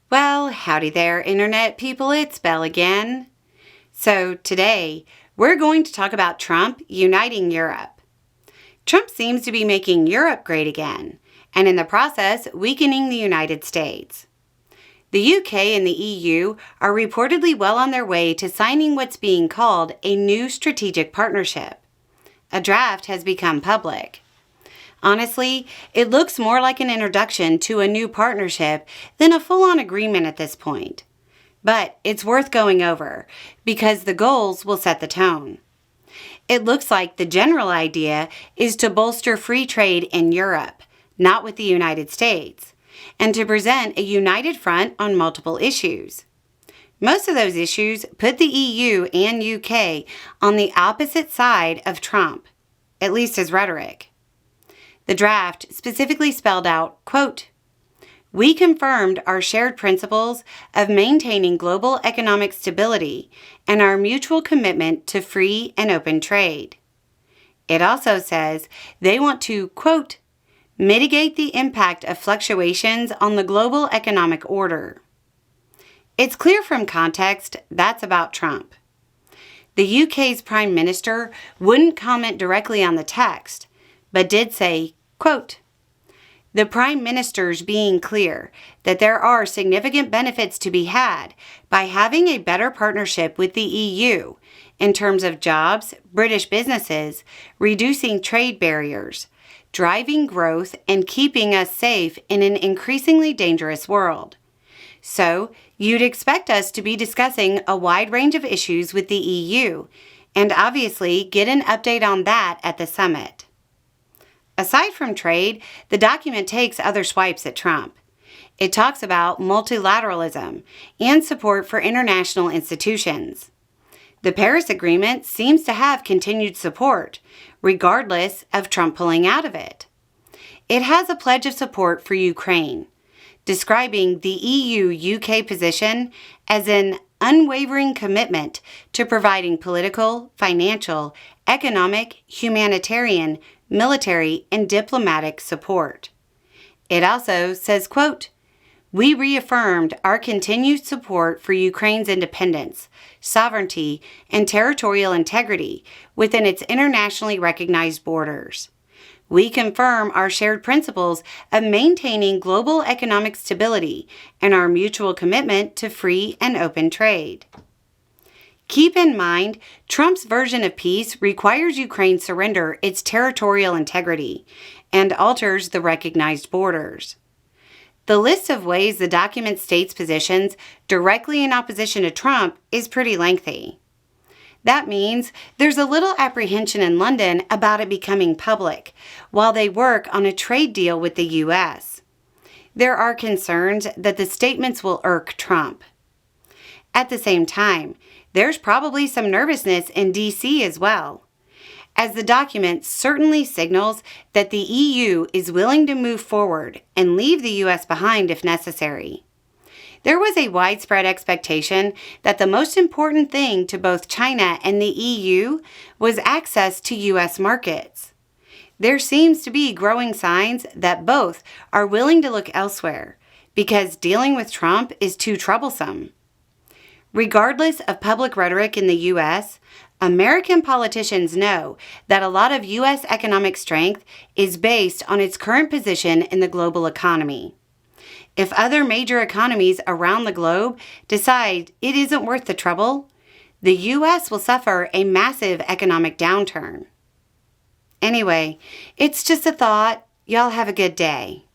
Well, howdy there, Internet people. It's Belle again. So today, we're going to talk about Trump uniting Europe. Trump seems to be making Europe great again, and in the process, weakening the United States. The UK and the EU are reportedly well on their way to signing what's being called a new strategic partnership. A draft has become public. Honestly, it looks more like an introduction to a new partnership than a full-on agreement at this point. But it's worth going over because the goals will set the tone. It looks like the general idea is to bolster free trade in Europe, not with the United States, and to present a united front on multiple issues. Most of those issues put the EU and UK on the opposite side of Trump, at least his rhetoric. The draft specifically spelled out, quote, "We confirmed our shared principles of maintaining global economic stability and our mutual commitment to free and open trade." It also says they want to, quote, "mitigate the impact of fluctuations on the global economic order." It's clear from context that's about Trump. The UK's Prime Minister wouldn't comment directly on the text, but did say, quote, "The Prime Minister's being clear that there are significant benefits to be had by having a better partnership with the EU in terms of jobs, British businesses, reducing trade barriers, driving growth, and keeping us safe in an increasingly dangerous world. So, you'd expect us to be discussing a wide range of issues with the EU, and obviously get an update on that at the summit." Aside from trade, the document takes other swipes at Trump. It talks about multilateralism and support for international institutions. The Paris Agreement seems to have continued support, regardless of Trump pulling out of it. It has a pledge of support for Ukraine, describing the EU-UK position as an unwavering commitment to providing political, financial, economic, humanitarian, military, and diplomatic support. It also says, quote, "We reaffirmed our continued support for Ukraine's independence, sovereignty, and territorial integrity within its internationally recognized borders. We confirm our shared principles of maintaining global economic stability and our mutual commitment to free and open trade." Keep in mind, Trump's version of peace requires Ukraine surrender its territorial integrity and alters the recognized borders. The list of ways the document states positions directly in opposition to Trump is pretty lengthy. That means there's a little apprehension in London about it becoming public while they work on a trade deal with the U.S. There are concerns that the statements will irk Trump. At the same time, there's probably some nervousness in D.C. as well, as the document certainly signals that the EU is willing to move forward and leave the U.S. behind if necessary. There was a widespread expectation that the most important thing to both China and the EU was access to U.S. markets. There seems to be growing signs that both are willing to look elsewhere because dealing with Trump is too troublesome. Regardless of public rhetoric in the U.S., American politicians know that a lot of U.S. economic strength is based on its current position in the global economy. If other major economies around the globe decide it isn't worth the trouble, the U.S. will suffer a massive economic downturn. Anyway, it's just a thought. Y'all have a good day.